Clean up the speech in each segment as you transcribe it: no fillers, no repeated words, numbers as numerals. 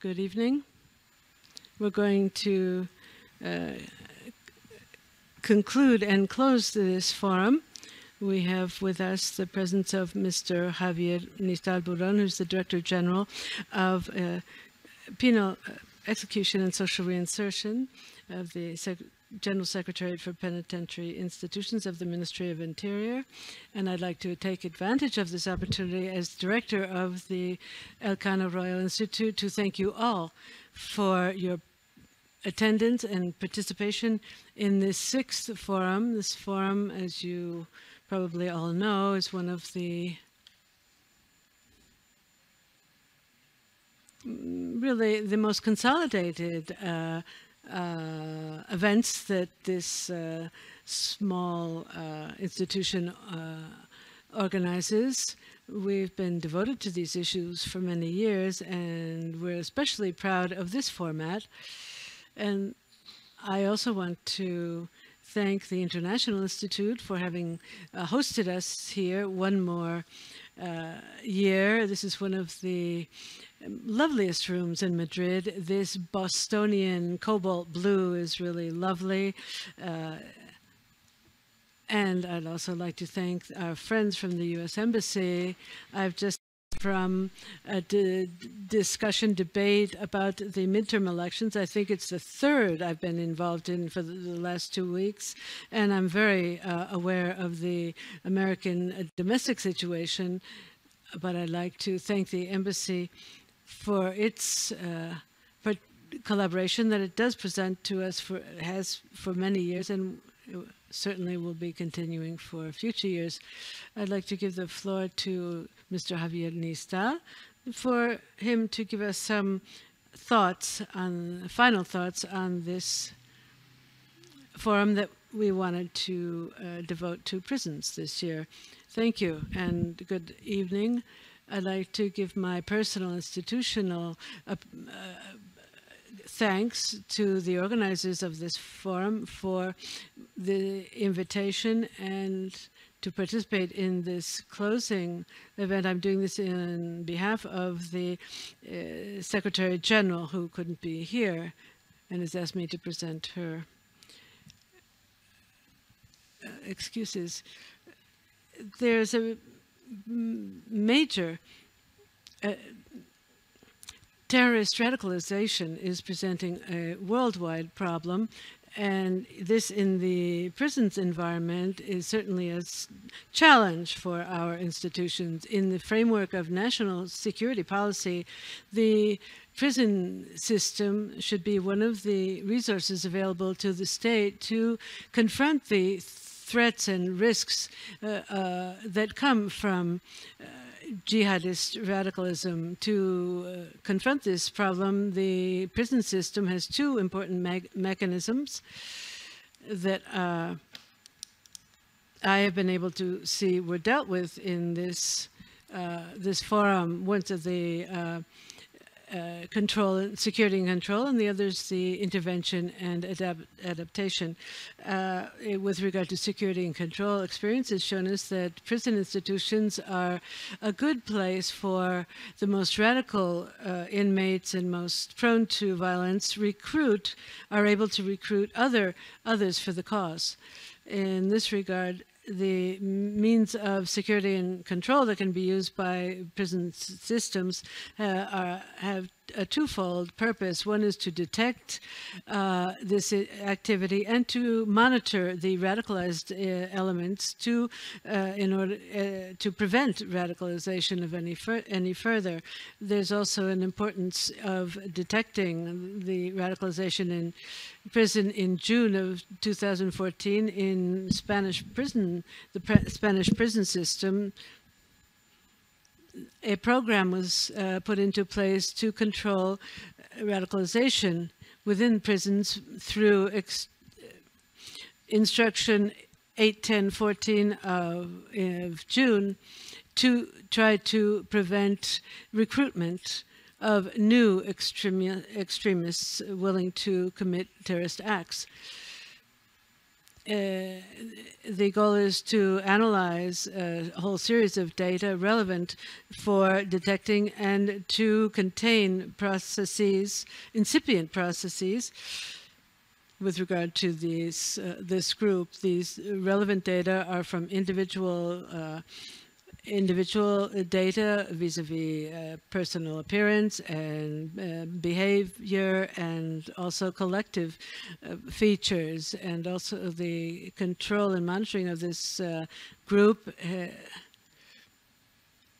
Good evening. We're going to conclude and close this forum. We have with us the presence of Mr. Javier Nistal, who's the Director General of Penal Execution and Social Reinsertion of the General Secretariat for Penitentiary Institutions of the Ministry of Interior. And I'd like to take advantage of this opportunity as Director of the Elcano Royal Institute to thank you all for your attendance and participation in this 6th forum. This forum, as you probably all know, is one of the really the most consolidated events that this small institution organizes. We've been devoted to these issues for many years, and we're especially proud of this format. And I also want to thank the International Institute for having hosted us here one more year. This is one of the loveliest rooms in Madrid. This Bostonian cobalt blue is really lovely. And I'd also like to thank our friends from the U.S. Embassy. I've just from a discussion debate about the midterm elections. I think it's the third I've been involved in for the last 2 weeks, and I'm very aware of the American domestic situation. But I'd like to thank the embassy for its collaboration that it does present to us has for many years, and certainly will be continuing for future years. I'd like to give the floor to Mr. Javier Nistal for him to give us some thoughts on, final thoughts on this forum that we wanted to devote to prisons this year. Thank you and good evening. I'd like to give my personal institutional thanks to the organizers of this forum for the invitation and to participate in this closing event. I'm doing this on behalf of the Secretary General, who couldn't be here and has asked me to present her excuses. There's a major terrorist radicalization is presenting a worldwide problem, and this in the prisons environment is certainly a challenge for our institutions. In the framework of national security policy, the prison system should be one of the resources available to the state to confront the threats and risks that come from jihadist radicalism. To confront this problem, the prison system has two important mechanisms that I have been able to see were dealt with in this this forum. One of the security and control, and the other is the intervention and adaptation. With regard to security and control, experience has shown us that prison institutions are a good place for the most radical inmates and most prone to violence are able to recruit others for the cause. In this regard, the means of security and control that can be used by prison systems have a twofold purpose. One is to detect this activity and to monitor the radicalized elements in order to prevent radicalization of any further. There's also an importance of detecting the radicalization in prison. In June of 2014, in Spanish prison, the Spanish prison system, a program was put into place to control radicalization within prisons through Instruction 81014 of June to try to prevent recruitment of new extremists willing to commit terrorist acts. the goal is to analyze a whole series of data relevant for detecting and to contain processes, incipient processes, with regard to these, this group. These relevant data are from individual data vis-a-vis personal appearance and behavior, and also collective features, and also the control and monitoring of this group.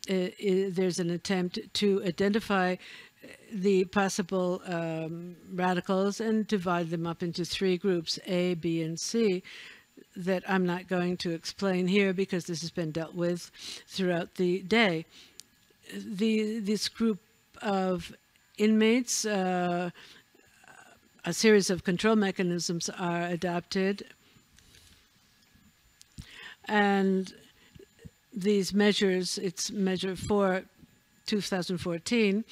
There's an attempt to identify the possible radicals and divide them up into three groups, A, B, and C, that I'm not going to explain here because this has been dealt with throughout the day. This group of inmates, a series of control mechanisms are adopted, and these measures, it's measure 4, 2014,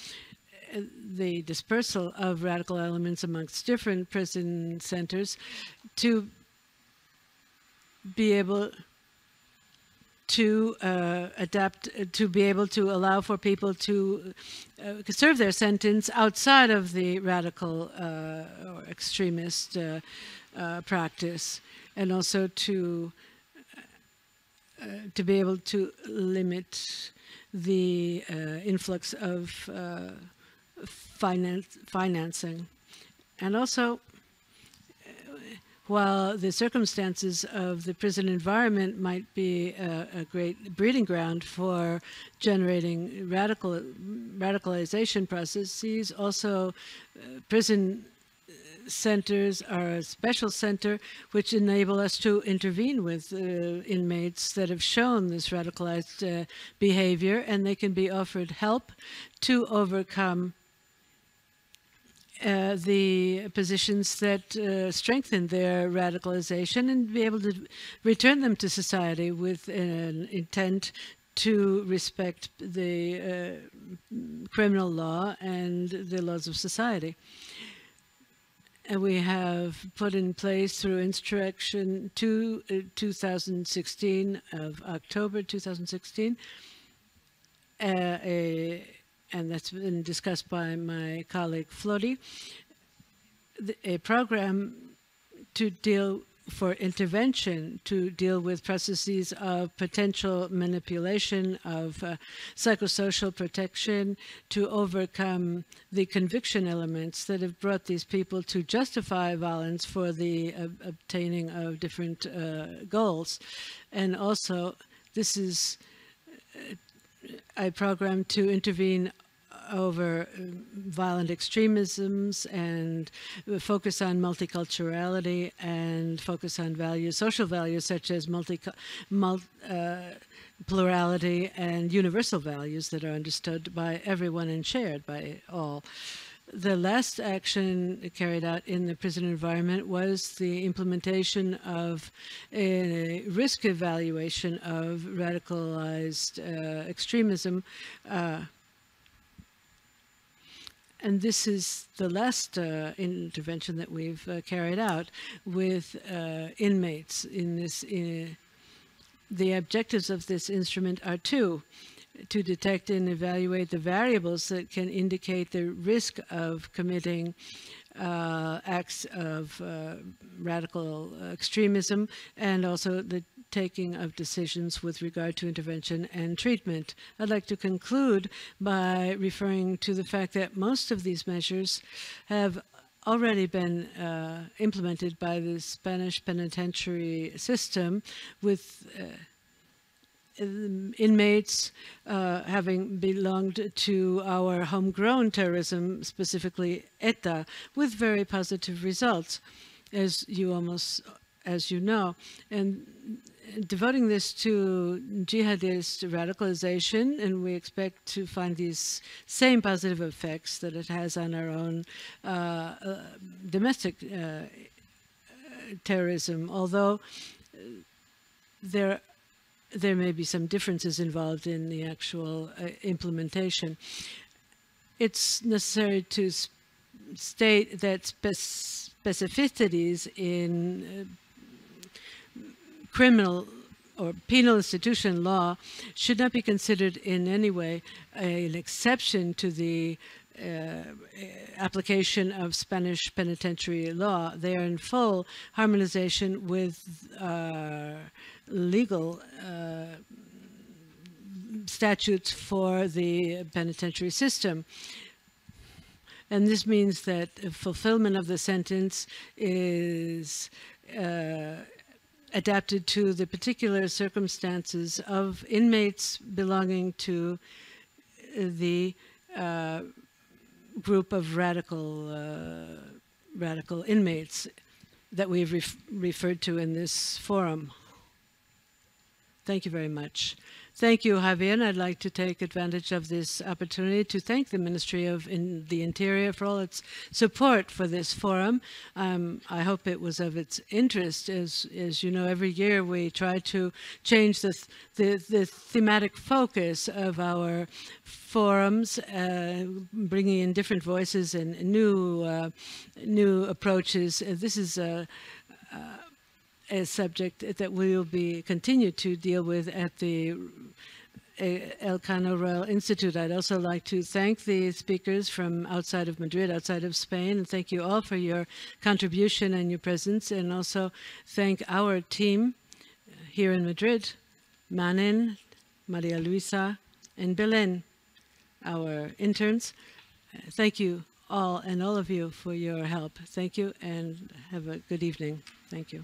the dispersal of radical elements amongst different prison centers to be able to adapt, to be able to allow for people to serve their sentence outside of the radical or extremist practice, and also to be able to limit the influx of financing. And also, while the circumstances of the prison environment might be a great breeding ground for generating radicalization processes, also prison centers are a special center which enable us to intervene with inmates that have shown this radicalized behavior, and they can be offered help to overcome the positions that strengthen their radicalization, and be able to return them to society with an intent to respect the criminal law and the laws of society. And we have put in place through Instruction 2016 of October 2016, and that's been discussed by my colleague Flori, a program to deal for intervention, to deal with processes of potential manipulation, of psychosocial protection, to overcome the conviction elements that have brought these people to justify violence for the obtaining of different goals. And also, this is a program to intervene over violent extremisms and focus on multiculturality and focus on values, social values such as plurality and universal values that are understood by everyone and shared by all. The last action carried out in the prison environment was the implementation of a risk evaluation of radicalized extremism. And this is the last intervention that we've carried out with inmates in this. The objectives of this instrument are two: to detect and evaluate the variables that can indicate the risk of committing acts of radical extremism, and also the taking of decisions with regard to intervention and treatment. I'd like to conclude by referring to the fact that most of these measures have already been implemented by the Spanish penitentiary system, with inmates having belonged to our homegrown terrorism, specifically ETA, with very positive results, as you know. And devoting this to jihadist radicalization, and we expect to find these same positive effects that it has on our own domestic terrorism, although there may be some differences involved in the actual implementation. It's necessary to state that specificities in criminal or penal institution law should not be considered in any way an exception to the application of Spanish penitentiary law. They are in full harmonization with legal statutes for the penitentiary system. And this means that fulfillment of the sentence is adapted to the particular circumstances of inmates belonging to the group of radical inmates that we've referred to in this forum. Thank you very much. Thank you, Javier. And I'd like to take advantage of this opportunity to thank the Ministry of the Interior for all its support for this forum. I hope it was of its interest. As you know, every year we try to change the thematic focus of our forums, bringing in different voices and new approaches. This is a subject that we will continue to deal with at the Elcano Royal Institute. I'd also like to thank the speakers from outside of Madrid, outside of Spain, and thank you all for your contribution and your presence, and also thank our team here in Madrid, Manin, Maria Luisa, and Belen, our interns. Thank you all and all of you for your help. Thank you and have a good evening. Thank you.